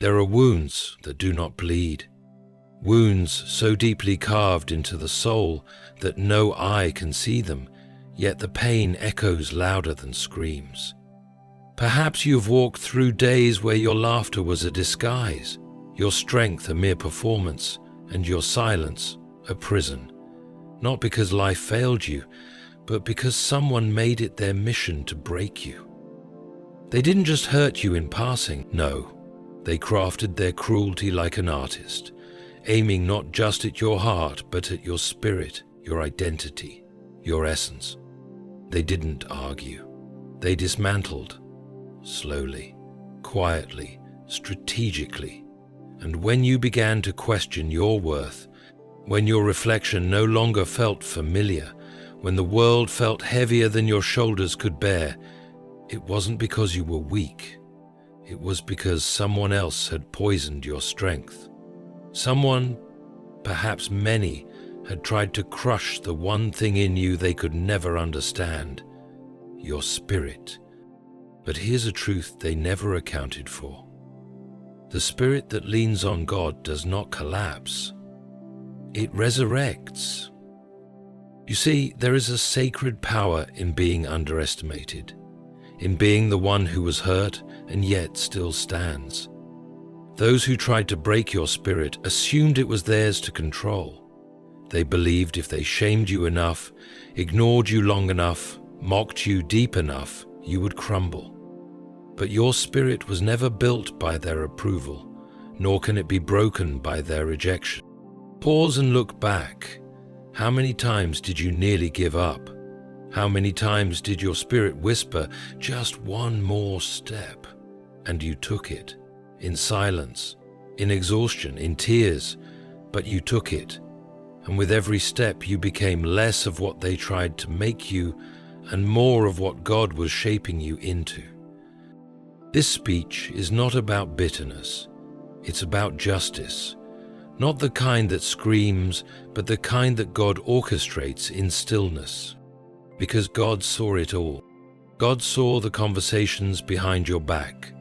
There are wounds that do not bleed, wounds so deeply carved into the soul that no eye can see them, yet the pain echoes louder than screams. Perhaps you've walked through days where your laughter was a disguise, your strength a mere performance, and your silence a prison. Not because life failed you, but because someone made it their mission to break you. They didn't just hurt you in passing, no. They crafted their cruelty like an artist, aiming not just at your heart, but at your spirit, your identity, your essence. They didn't argue. They dismantled, slowly, quietly, strategically. And when you began to question your worth, when your reflection no longer felt familiar, when the world felt heavier than your shoulders could bear, it wasn't because you were weak. It was because someone else had poisoned your strength. Someone, perhaps many, had tried to crush the one thing in you they could never understand, your spirit. But here's a truth they never accounted for. The spirit that leans on God does not collapse. It resurrects. You see, there is a sacred power in being underestimated, in being the one who was hurt and yet still stands. Those who tried to break your spirit assumed it was theirs to control. They believed if they shamed you enough, ignored you long enough, mocked you deep enough, you would crumble. But your spirit was never built by their approval, nor can it be broken by their rejection. Pause and look back. How many times did you nearly give up? How many times did your spirit whisper, just one more step? And you took it, in silence, in exhaustion, in tears, but you took it. And with every step you became less of what they tried to make you and more of what God was shaping you into. This speech is not about bitterness. It's about justice. Not the kind that screams, but the kind that God orchestrates in stillness. Because God saw it all. God saw the conversations behind your back,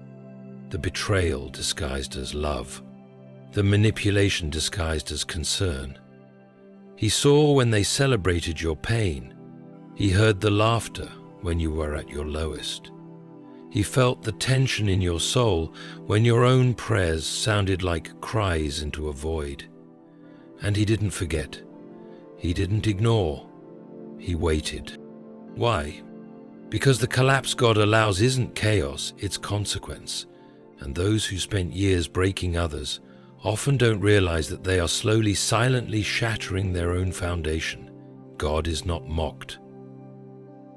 the betrayal disguised as love, the manipulation disguised as concern. He saw when they celebrated your pain. He heard the laughter when you were at your lowest. He felt the tension in your soul when your own prayers sounded like cries into a void. And he didn't forget. He didn't ignore. He waited. Why? Because the collapse God allows isn't chaos, it's consequence. And those who spent years breaking others often don't realize that they are slowly, silently shattering their own foundation. God is not mocked.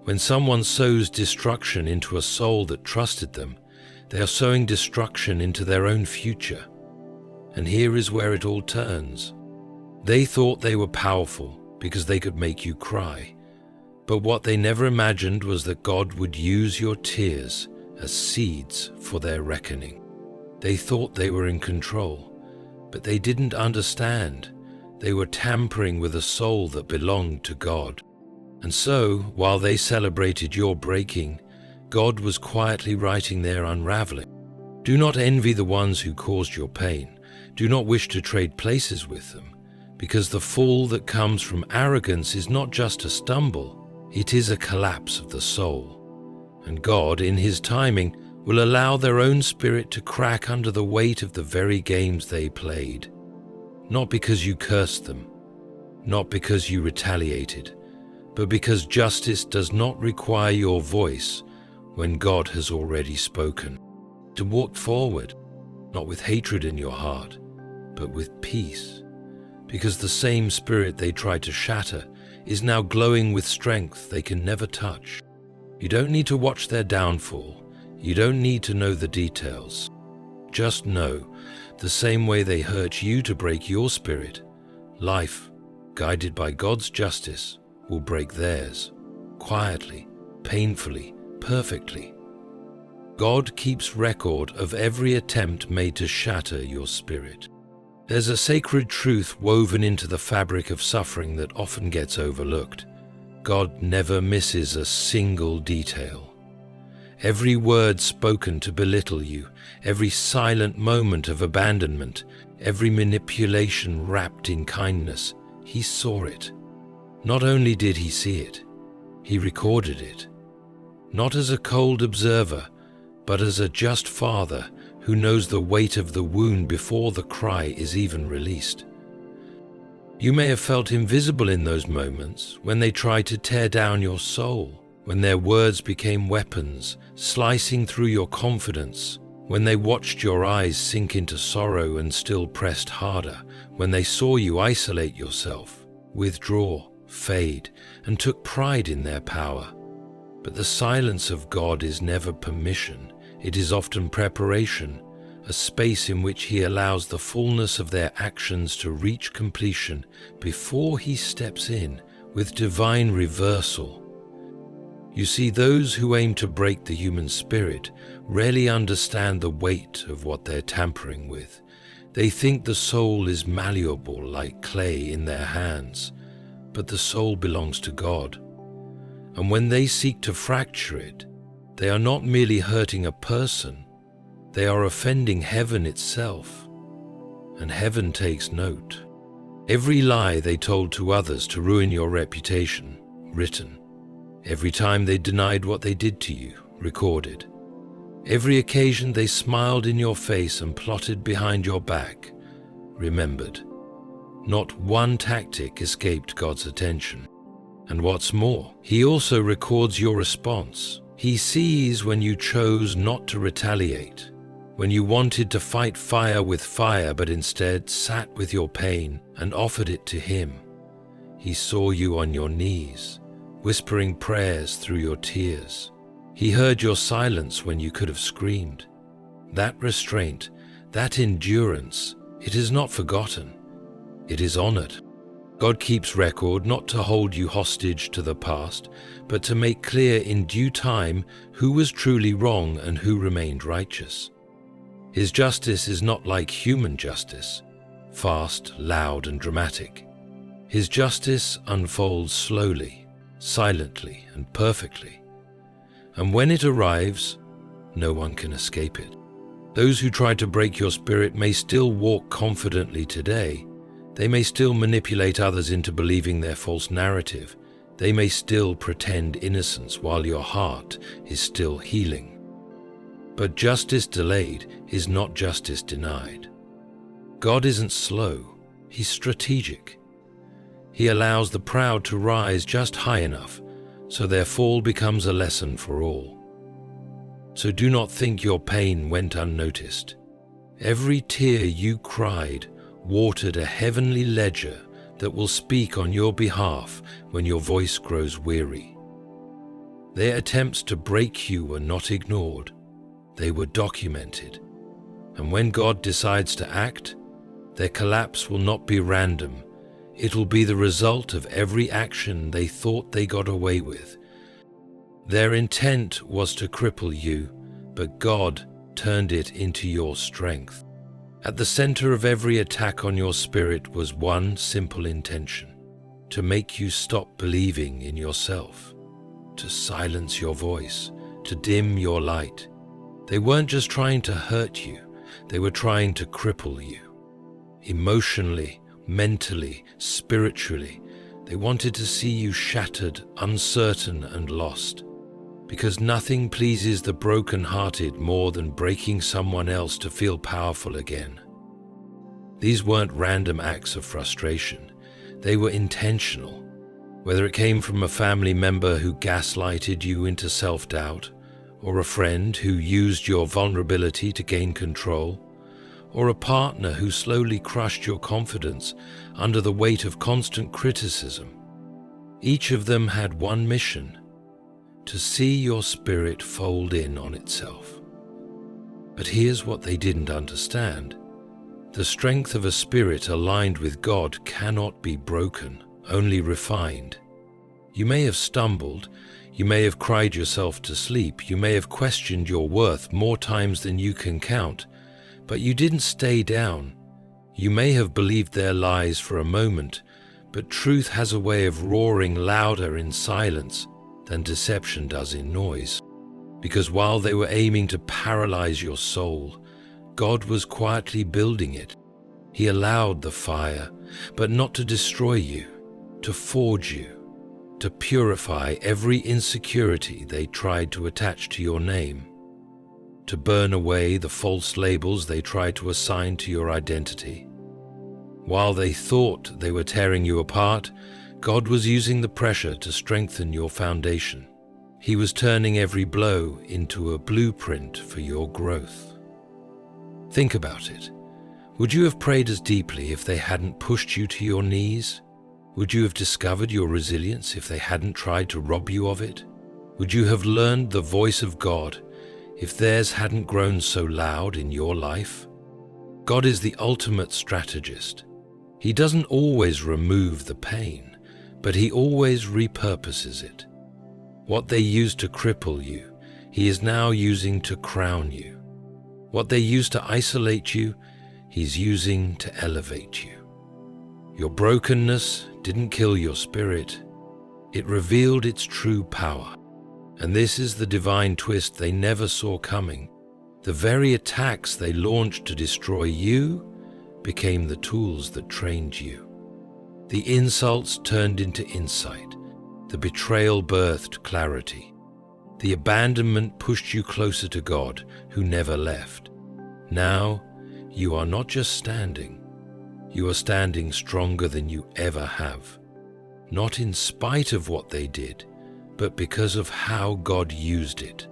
When someone sows destruction into a soul that trusted them, they are sowing destruction into their own future. And here is where it all turns. They thought they were powerful because they could make you cry. But what they never imagined was that God would use your tears as seeds for their reckoning. They thought they were in control, but they didn't understand. They were tampering with a soul that belonged to God. And so, while they celebrated your breaking, God was quietly writing their unraveling. Do not envy the ones who caused your pain. Do not wish to trade places with them, because the fall that comes from arrogance is not just a stumble, it is a collapse of the soul. And God, in His timing, will allow their own spirit to crack under the weight of the very games they played. Not because you cursed them, not because you retaliated, but because justice does not require your voice when God has already spoken. To walk forward, not with hatred in your heart, but with peace, because the same spirit they tried to shatter is now glowing with strength they can never touch. You don't need to watch their downfall. You don't need to know the details. Just know, the same way they hurt you to break your spirit, life, guided by God's justice, will break theirs, quietly, painfully, perfectly. God keeps record of every attempt made to shatter your spirit. There's a sacred truth woven into the fabric of suffering that often gets overlooked. God never misses a single detail. Every word spoken to belittle you, every silent moment of abandonment, every manipulation wrapped in kindness, he saw it. Not only did he see it, he recorded it. Not as a cold observer, but as a just father who knows the weight of the wound before the cry is even released. You may have felt invisible in those moments when they tried to tear down your soul, when their words became weapons, slicing through your confidence, when they watched your eyes sink into sorrow and still pressed harder, when they saw you isolate yourself, withdraw, fade, and took pride in their power. But the silence of God is never permission, it is often preparation, a space in which he allows the fullness of their actions to reach completion before he steps in with divine reversal. You see, those who aim to break the human spirit rarely understand the weight of what they're tampering with. They think the soul is malleable like clay in their hands, but the soul belongs to God. And when they seek to fracture it, they are not merely hurting a person, they are offending heaven itself. And heaven takes note. Every lie they told to others to ruin your reputation, written. Every time they denied what they did to you, recorded. Every occasion they smiled in your face and plotted behind your back, remembered. Not one tactic escaped God's attention. And what's more, he also records your response. He sees when you chose not to retaliate, when you wanted to fight fire with fire but instead sat with your pain and offered it to him. He saw you on your knees, whispering prayers through your tears. He heard your silence when you could have screamed. That restraint, that endurance, it is not forgotten. It is honored. God keeps record not to hold you hostage to the past, but to make clear in due time who was truly wrong and who remained righteous. His justice is not like human justice, fast, loud, and dramatic. His justice unfolds slowly, silently, and perfectly. And when it arrives, no one can escape it. Those who try to break your spirit may still walk confidently today. They may still manipulate others into believing their false narrative. They may still pretend innocence while your heart is still healing. But justice delayed is not justice denied. God isn't slow, he's strategic. He allows the proud to rise just high enough so their fall becomes a lesson for all. So do not think your pain went unnoticed. Every tear you cried watered a heavenly ledger that will speak on your behalf when your voice grows weary. Their attempts to break you were not ignored. They were documented. And when God decides to act, their collapse will not be random. It will be the result of every action they thought they got away with. Their intent was to cripple you, but God turned it into your strength. At the center of every attack on your spirit was one simple intention: to make you stop believing in yourself, to silence your voice, to dim your light. They weren't just trying to hurt you, they were trying to cripple you. Emotionally, mentally, spiritually, they wanted to see you shattered, uncertain, and lost. Because nothing pleases the broken-hearted more than breaking someone else to feel powerful again. These weren't random acts of frustration. They were intentional. Whether it came from a family member who gaslighted you into self-doubt, or a friend who used your vulnerability to gain control, or a partner who slowly crushed your confidence under the weight of constant criticism. Each of them had one mission: to see your spirit fold in on itself. But here's what they didn't understand. The strength of a spirit aligned with God cannot be broken, only refined. You may have stumbled, you may have cried yourself to sleep, you may have questioned your worth more times than you can count, but you didn't stay down. You may have believed their lies for a moment, but truth has a way of roaring louder in silence than deception does in noise. Because while they were aiming to paralyze your soul, God was quietly building it. He allowed the fire, but not to destroy you, to forge you, to purify every insecurity they tried to attach to your name, to burn away the false labels they tried to assign to your identity. While they thought they were tearing you apart, God was using the pressure to strengthen your foundation. He was turning every blow into a blueprint for your growth. Think about it. Would you have prayed as deeply if they hadn't pushed you to your knees? Would you have discovered your resilience if they hadn't tried to rob you of it? Would you have learned the voice of God if theirs hadn't grown so loud in your life? God is the ultimate strategist. He doesn't always remove the pain, but He always repurposes it. What they used to cripple you, He is now using to crown you. What they used to isolate you, He's using to elevate you. Your brokenness didn't kill your spirit. It revealed its true power. And this is the divine twist they never saw coming. The very attacks they launched to destroy you became the tools that trained you. The insults turned into insight. The betrayal birthed clarity. The abandonment pushed you closer to God, who never left. Now, you are not just standing. You are standing stronger than you ever have. Not in spite of what they did, but because of how God used it.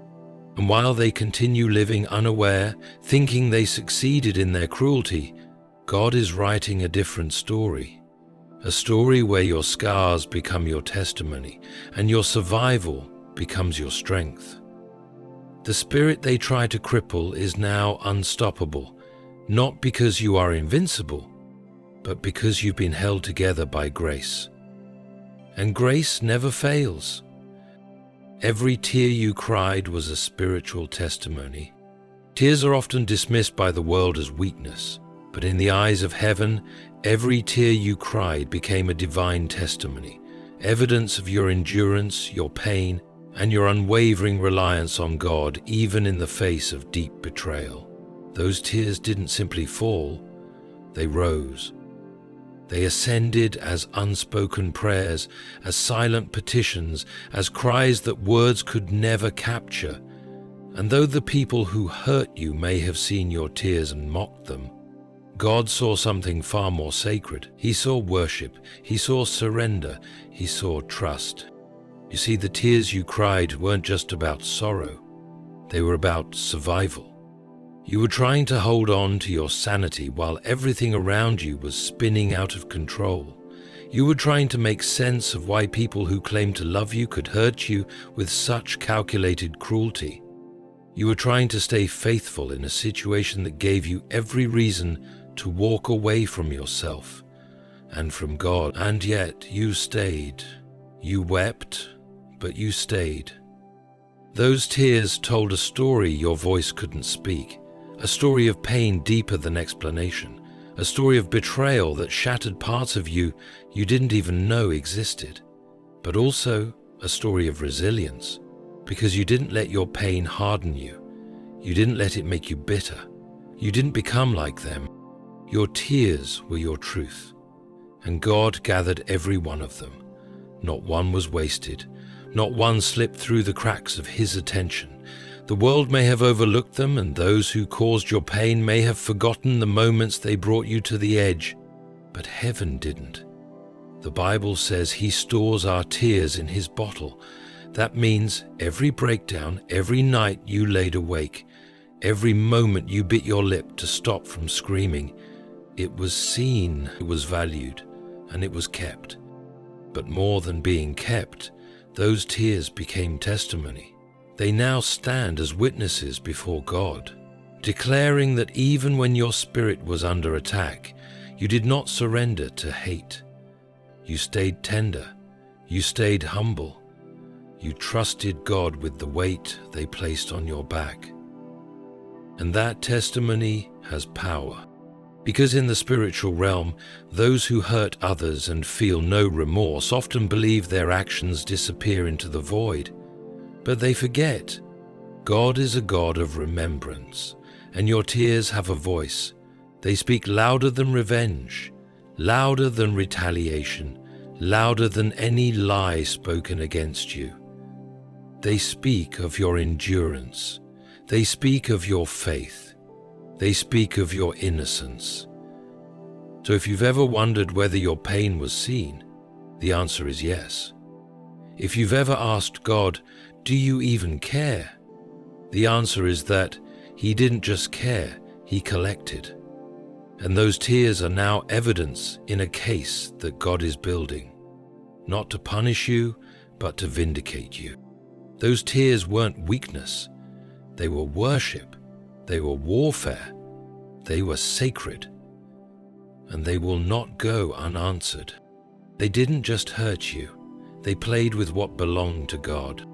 And while they continue living unaware, thinking they succeeded in their cruelty, God is writing a different story. A story where your scars become your testimony and your survival becomes your strength. The spirit they try to cripple is now unstoppable, not because you are invincible, but because you've been held together by grace. And grace never fails. Every tear you cried was a spiritual testimony. Tears are often dismissed by the world as weakness, but in the eyes of heaven, every tear you cried became a divine testimony, evidence of your endurance, your pain, and your unwavering reliance on God, even in the face of deep betrayal. Those tears didn't simply fall, they rose. They ascended as unspoken prayers, as silent petitions, as cries that words could never capture. And though the people who hurt you may have seen your tears and mocked them, God saw something far more sacred. He saw worship, He saw surrender, He saw trust. You see, the tears you cried weren't just about sorrow, they were about survival. You were trying to hold on to your sanity while everything around you was spinning out of control. You were trying to make sense of why people who claimed to love you could hurt you with such calculated cruelty. You were trying to stay faithful in a situation that gave you every reason to walk away from yourself and from God, and yet you stayed. You wept, but you stayed. Those tears told a story your voice couldn't speak. A story of pain deeper than explanation, a story of betrayal that shattered parts of you you didn't even know existed, but also a story of resilience, because you didn't let your pain harden you. You didn't let it make you bitter. You didn't become like them. Your tears were your truth, and God gathered every one of them. Not one was wasted, not one slipped through the cracks of His attention. The world may have overlooked them, and those who caused your pain may have forgotten the moments they brought you to the edge, but heaven didn't. The Bible says He stores our tears in His bottle. That means every breakdown, every night you laid awake, every moment you bit your lip to stop from screaming, it was seen, it was valued, and it was kept. But more than being kept, those tears became testimony. They now stand as witnesses before God, declaring that even when your spirit was under attack, you did not surrender to hate. You stayed tender. You stayed humble. You trusted God with the weight they placed on your back. And that testimony has power, because in the spiritual realm, those who hurt others and feel no remorse often believe their actions disappear into the void. But they forget God is a God of remembrance, and your tears have a voice. They speak louder than revenge, louder than retaliation, louder than any lie spoken against you. They speak of your endurance. They speak of your faith. They speak of your innocence. So if you've ever wondered whether your pain was seen, the answer is yes. If you've ever asked God, "Do you even care?" the answer is that He didn't just care, He collected. And those tears are now evidence in a case that God is building, not to punish you, but to vindicate you. Those tears weren't weakness. They were worship. They were warfare. They were sacred. And they will not go unanswered. They didn't just hurt you. They played with what belonged to God.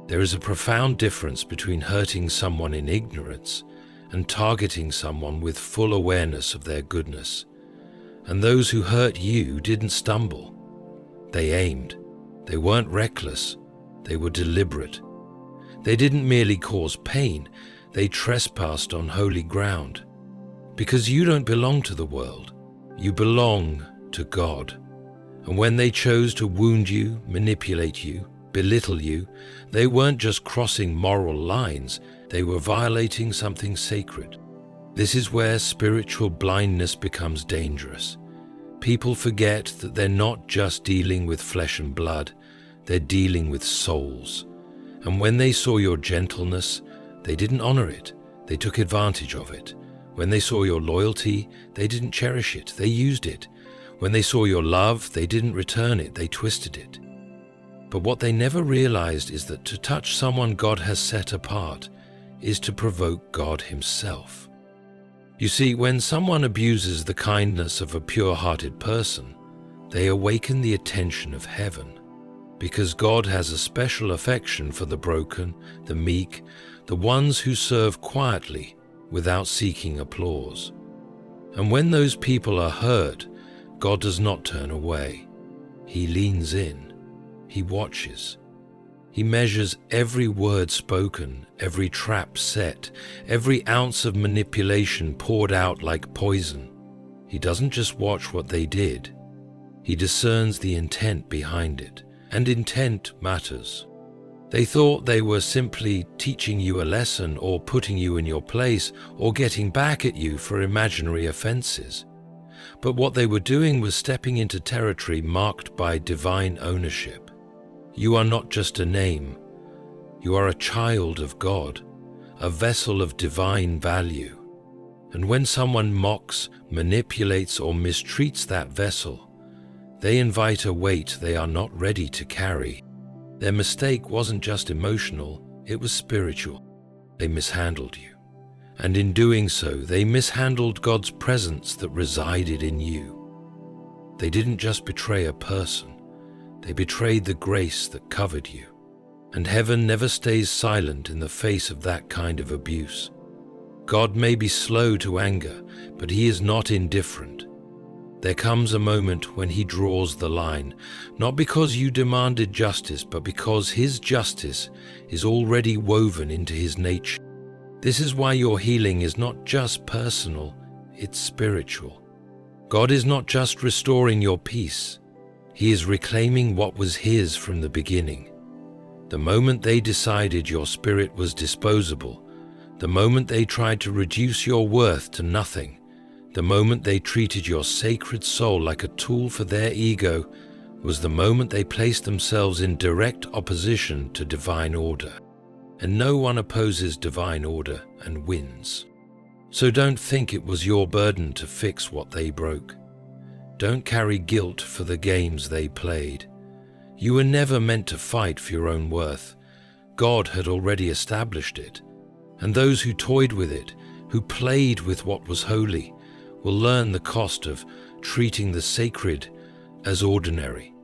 There is a profound difference between hurting someone in ignorance and targeting someone with full awareness of their goodness. And those who hurt you didn't stumble. They aimed. They weren't reckless. They were deliberate. They didn't merely cause pain. They trespassed on holy ground. Because you don't belong to the world. You belong to God. And when they chose to wound you, manipulate you, belittle you, they weren't just crossing moral lines, they were violating something sacred. This is where spiritual blindness becomes dangerous. People forget that they're not just dealing with flesh and blood, they're dealing with souls. And when they saw your gentleness, they didn't honor it, they took advantage of it. When they saw your loyalty, they didn't cherish it, they used it. When they saw your love, they didn't return it, they twisted it. But what they never realized is that to touch someone God has set apart is to provoke God Himself. You see, when someone abuses the kindness of a pure-hearted person, they awaken the attention of heaven, because God has a special affection for the broken, the meek, the ones who serve quietly without seeking applause. And when those people are hurt, God does not turn away. He leans in. He watches. He measures every word spoken, every trap set, every ounce of manipulation poured out like poison. He doesn't just watch what they did. He discerns the intent behind it, and intent matters. They thought they were simply teaching you a lesson or putting you in your place or getting back at you for imaginary offenses. But what they were doing was stepping into territory marked by divine ownership. You are not just a name. You are a child of God, a vessel of divine value. And when someone mocks, manipulates, or mistreats that vessel, they invite a weight they are not ready to carry. Their mistake wasn't just emotional, it was spiritual. They mishandled you. And in doing so, they mishandled God's presence that resided in you. They didn't just betray a person. They betrayed the grace that covered you. And heaven never stays silent in the face of that kind of abuse. God may be slow to anger, but He is not indifferent. There comes a moment when He draws the line, not because you demanded justice, but because His justice is already woven into His nature. This is why your healing is not just personal, it's spiritual. God is not just restoring your peace. He is reclaiming what was His from the beginning. The moment they decided your spirit was disposable, the moment they tried to reduce your worth to nothing, the moment they treated your sacred soul like a tool for their ego, was the moment they placed themselves in direct opposition to divine order. And no one opposes divine order and wins. So don't think it was your burden to fix what they broke. Don't carry guilt for the games they played. You were never meant to fight for your own worth. God had already established it. And those who toyed with it, who played with what was holy, will learn the cost of treating the sacred as ordinary.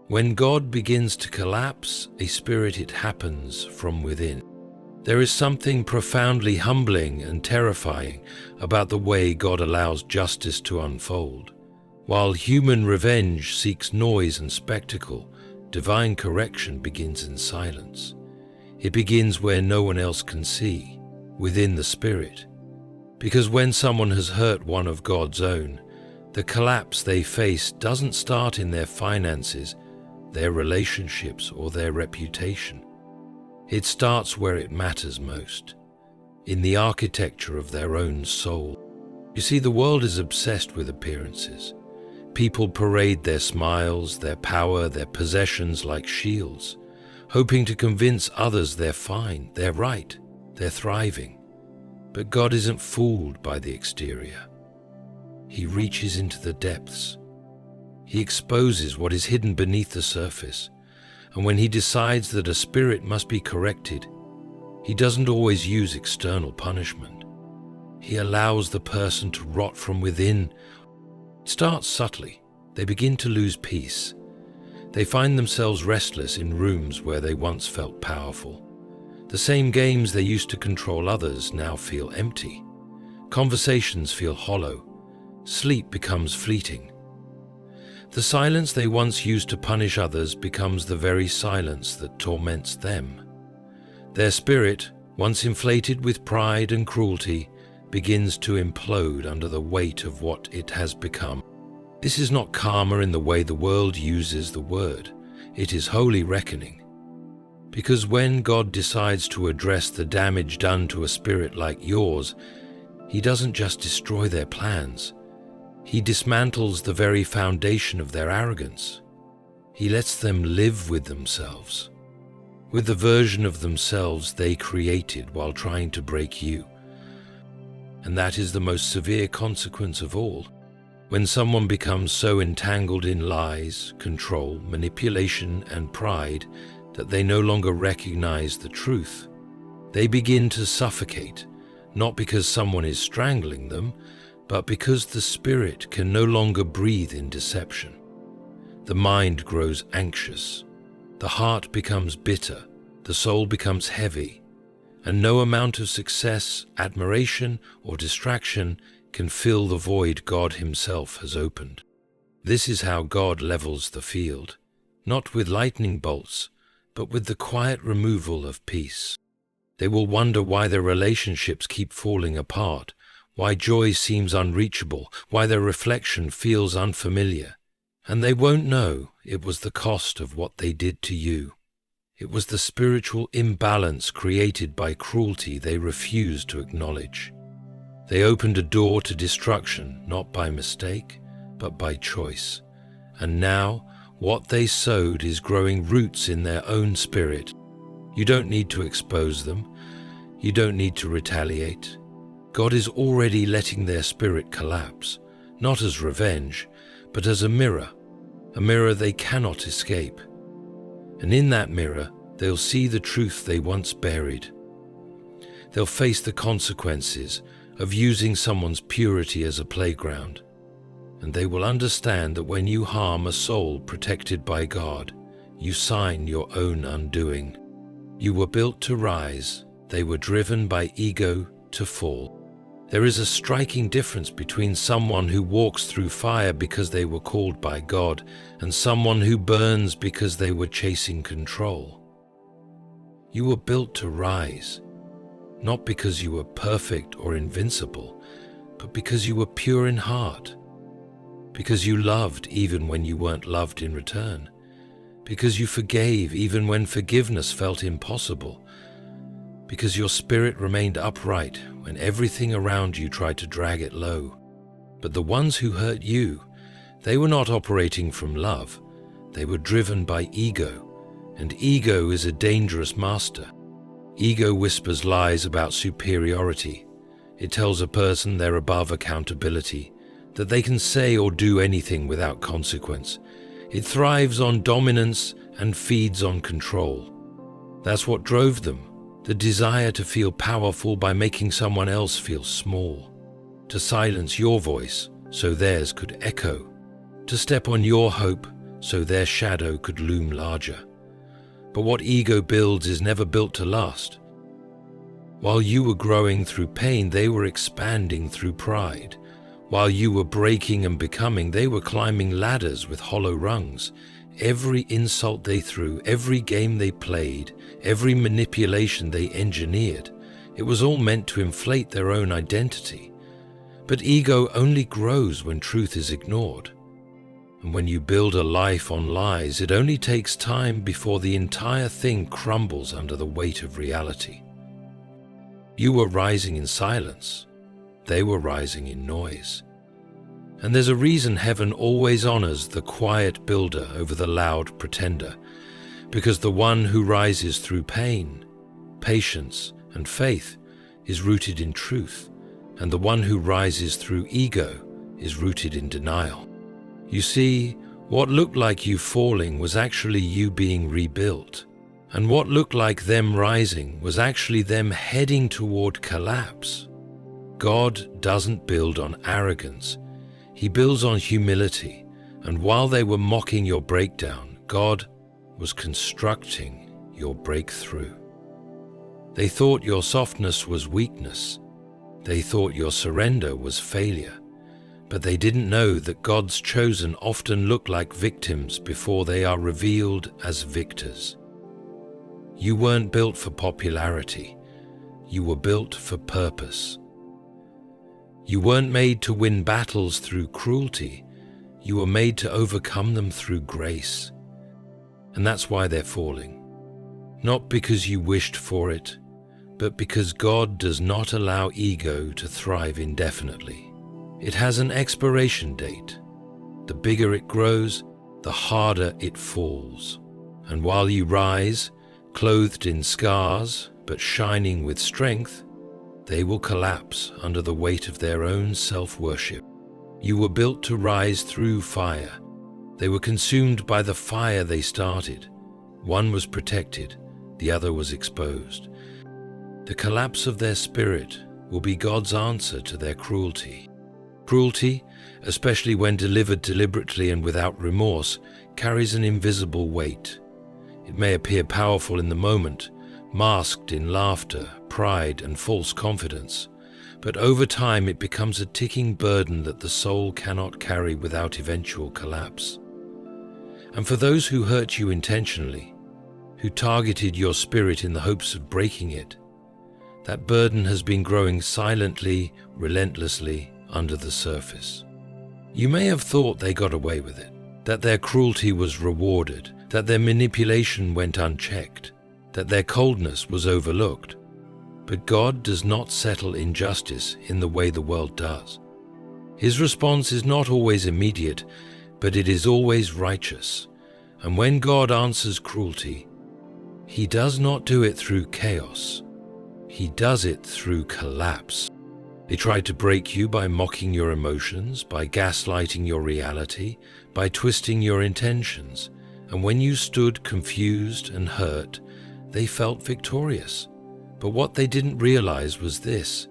When God begins to collapse a spirit, it happens from within. There is something profoundly humbling and terrifying about the way God allows justice to unfold. While human revenge seeks noise and spectacle, divine correction begins in silence. It begins where no one else can see, within the spirit. Because when someone has hurt one of God's own, the collapse they face doesn't start in their finances, their relationships, or their reputation. It starts where it matters most, in the architecture of their own soul. You see, the world is obsessed with appearances. People parade their smiles, their power, their possessions like shields, hoping to convince others they're fine, they're right, they're thriving. But God isn't fooled by the exterior. He reaches into the depths. He exposes what is hidden beneath the surface. And when he decides that a spirit must be corrected, he doesn't always use external punishment. He allows the person to rot from within. It starts subtly. They begin to lose peace. They find themselves restless in rooms where they once felt powerful. The same games they used to control others now feel empty. Conversations feel hollow. Sleep becomes fleeting. The silence they once used to punish others becomes the very silence that torments them. Their spirit, once inflated with pride and cruelty, begins to implode under the weight of what it has become. This is not karma in the way the world uses the word. It is holy reckoning. Because when God decides to address the damage done to a spirit like yours, He doesn't just destroy their plans. He dismantles the very foundation of their arrogance. He lets them live with themselves, with the version of themselves they created while trying to break you. And that is the most severe consequence of all. When someone becomes so entangled in lies, control, manipulation, and pride that they no longer recognize the truth, they begin to suffocate, not because someone is strangling them, but because the spirit can no longer breathe in deception. The mind grows anxious, the heart becomes bitter, the soul becomes heavy, and no amount of success, admiration, or distraction can fill the void God Himself has opened. This is how God levels the field, not with lightning bolts, but with the quiet removal of peace. They will wonder why their relationships keep falling apart, why joy seems unreachable, why their reflection feels unfamiliar. And they won't know it was the cost of what they did to you. It was the spiritual imbalance created by cruelty they refused to acknowledge. They opened a door to destruction, not by mistake, but by choice. And now, what they sowed is growing roots in their own spirit. You don't need to expose them. You don't need to retaliate. God is already letting their spirit collapse, not as revenge, but as a mirror they cannot escape. And in that mirror, they'll see the truth they once buried. They'll face the consequences of using someone's purity as a playground. And they will understand that when you harm a soul protected by God, you sign your own undoing. You were built to rise. They were driven by ego to fall. There is a striking difference between someone who walks through fire because they were called by God and someone who burns because they were chasing control. You were built to rise, not because you were perfect or invincible, but because you were pure in heart, because you loved even when you weren't loved in return, because you forgave even when forgiveness felt impossible, because your spirit remained upright when everything around you tried to drag it low. But the ones who hurt you, they were not operating from love. They were driven by ego, and ego is a dangerous master. Ego whispers lies about superiority. It tells a person they're above accountability, that they can say or do anything without consequence. It thrives on dominance and feeds on control. That's what drove them. The desire to feel powerful by making someone else feel small, to silence your voice so theirs could echo, to step on your hope so their shadow could loom larger. But what ego builds is never built to last. While you were growing through pain, they were expanding through pride. While you were breaking and becoming, they were climbing ladders with hollow rungs, Every insult they threw, every game they played, every manipulation they engineered, it was all meant to inflate their own identity. But ego only grows when truth is ignored. And when you build a life on lies, it only takes time before the entire thing crumbles under the weight of reality. You were rising in silence. They were rising in noise. And there's a reason heaven always honors the quiet builder over the loud pretender, because the one who rises through pain, patience, and faith is rooted in truth, and the one who rises through ego is rooted in denial. You see, what looked like you falling was actually you being rebuilt, and what looked like them rising was actually them heading toward collapse. God doesn't build on arrogance. He builds on humility, and while they were mocking your breakdown, God was constructing your breakthrough. They thought your softness was weakness. They thought your surrender was failure. But they didn't know that God's chosen often look like victims before they are revealed as victors. You weren't built for popularity. You were built for purpose. You weren't made to win battles through cruelty. You were made to overcome them through grace. And that's why they're falling. Not because you wished for it, but because God does not allow ego to thrive indefinitely. It has an expiration date. The bigger it grows, the harder it falls. And while you rise, clothed in scars, but shining with strength, they will collapse under the weight of their own self-worship. You were built to rise through fire. They were consumed by the fire they started. One was protected, the other was exposed. The collapse of their spirit will be God's answer to their cruelty. Cruelty, especially when delivered deliberately and without remorse, carries an invisible weight. It may appear powerful in the moment, masked in laughter, pride, and false confidence, but over time it becomes a ticking burden that the soul cannot carry without eventual collapse. And for those who hurt you intentionally, who targeted your spirit in the hopes of breaking it, that burden has been growing silently, relentlessly under the surface. You may have thought they got away with it, that their cruelty was rewarded, that their manipulation went unchecked, that their coldness was overlooked. But God does not settle injustice in the way the world does. His response is not always immediate, but it is always righteous. And when God answers cruelty, He does not do it through chaos. He does it through collapse. They tried to break you by mocking your emotions, by gaslighting your reality, by twisting your intentions. And when you stood confused and hurt, they felt victorious. But what they didn't realize was this: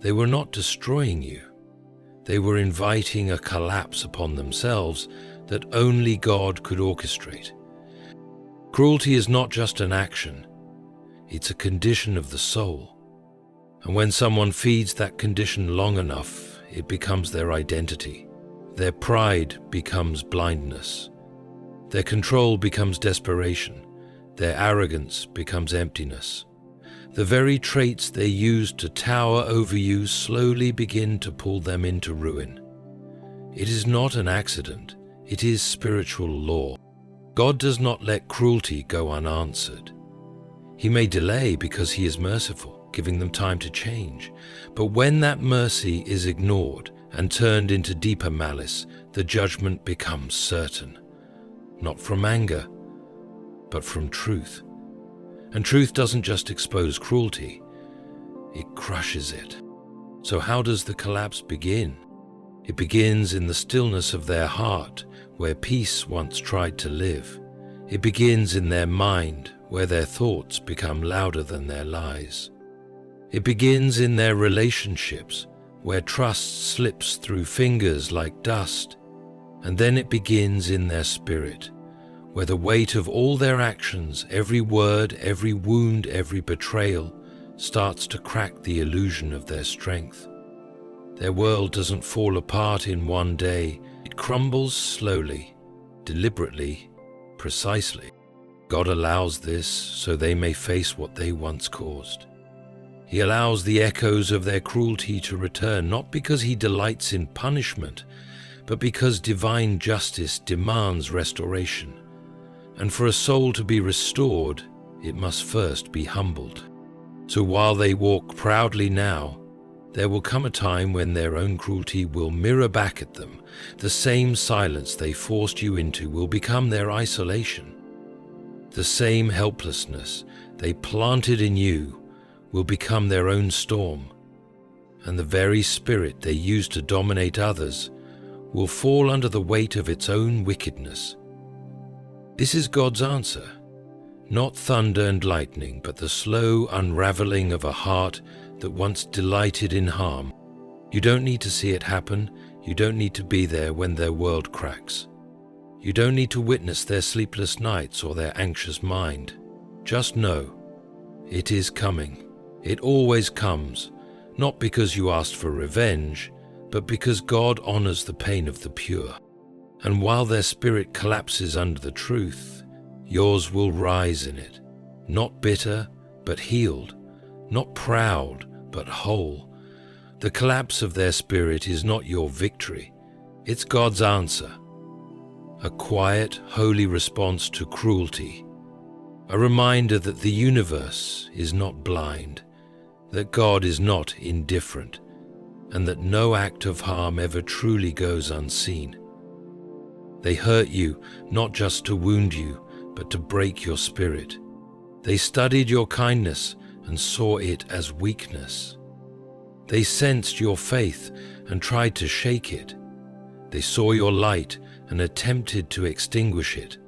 they were not destroying you. They were inviting a collapse upon themselves that only God could orchestrate. Cruelty is not just an action, it's a condition of the soul. And when someone feeds that condition long enough, it becomes their identity. Their pride becomes blindness. Their control becomes desperation. Their arrogance becomes emptiness. The very traits they used to tower over you slowly begin to pull them into ruin. It is not an accident. It is spiritual law. God does not let cruelty go unanswered. He may delay because He is merciful, giving them time to change. But when that mercy is ignored and turned into deeper malice, the judgment becomes certain. Not from anger, but from truth. And truth doesn't just expose cruelty, it crushes it. So how does the collapse begin? It begins in the stillness of their heart, where peace once tried to live. It begins in their mind, where their thoughts become louder than their lies. It begins in their relationships, where trust slips through fingers like dust. And then it begins in their spirit, where the weight of all their actions, every word, every wound, every betrayal, starts to crack the illusion of their strength. Their world doesn't fall apart in one day. It crumbles slowly, deliberately, Precisely. God allows this so they may face what they once caused. He allows the echoes of their cruelty to return, not because he delights in punishment, but because divine justice demands restoration. And for a soul to be restored, it must first be humbled. So while they walk proudly now, there will come a time when their own cruelty will mirror back at them. The same silence they forced you into will become their isolation. The same helplessness they planted in you will become their own storm. And the very spirit they used to dominate others will fall under the weight of its own wickedness. This is God's answer. Not thunder and lightning, but the slow unraveling of a heart that once delighted in harm. You don't need to see it happen. You don't need to be there when their world cracks. You don't need to witness their sleepless nights or their anxious mind. Just know, it is coming. It always comes, not because you asked for revenge, but because God honors the pain of the pure. And while their spirit collapses under the truth, yours will rise in it, not bitter, but healed, not proud, but whole. The collapse of their spirit is not your victory, it's God's answer. A quiet, holy response to cruelty. A reminder that the universe is not blind, that God is not indifferent, and that no act of harm ever truly goes unseen. They hurt you not just to wound you, but to break your spirit. They studied your kindness and saw it as weakness. They sensed your faith and tried to shake it. They saw your light and attempted to extinguish it.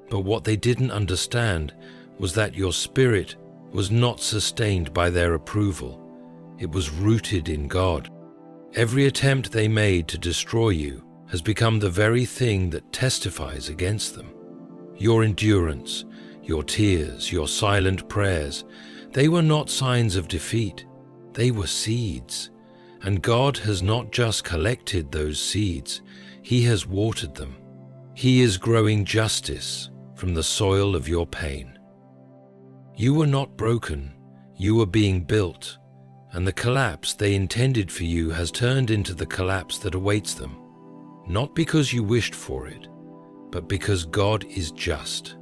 But what they didn't understand was that your spirit was not sustained by their approval. It was rooted in God. Every attempt they made to destroy you has become the very thing that testifies against them. Your endurance, your tears, your silent prayers, they were not signs of defeat. They were seeds. And God has not just collected those seeds, He has watered them. He is growing justice from the soil of your pain. You were not broken, you were being built, and the collapse they intended for you has turned into the collapse that awaits them, not because you wished for it, but because God is just.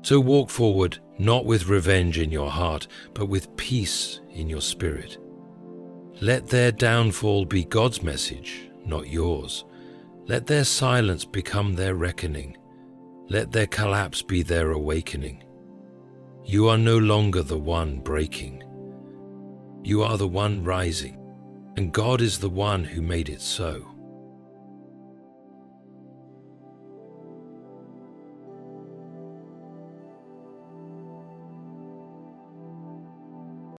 So walk forward, not with revenge in your heart, but with peace in your spirit. Let their downfall be God's message, not yours. Let their silence become their reckoning. Let their collapse be their awakening. You are no longer the one breaking. You are the one rising, and God is the one who made it so.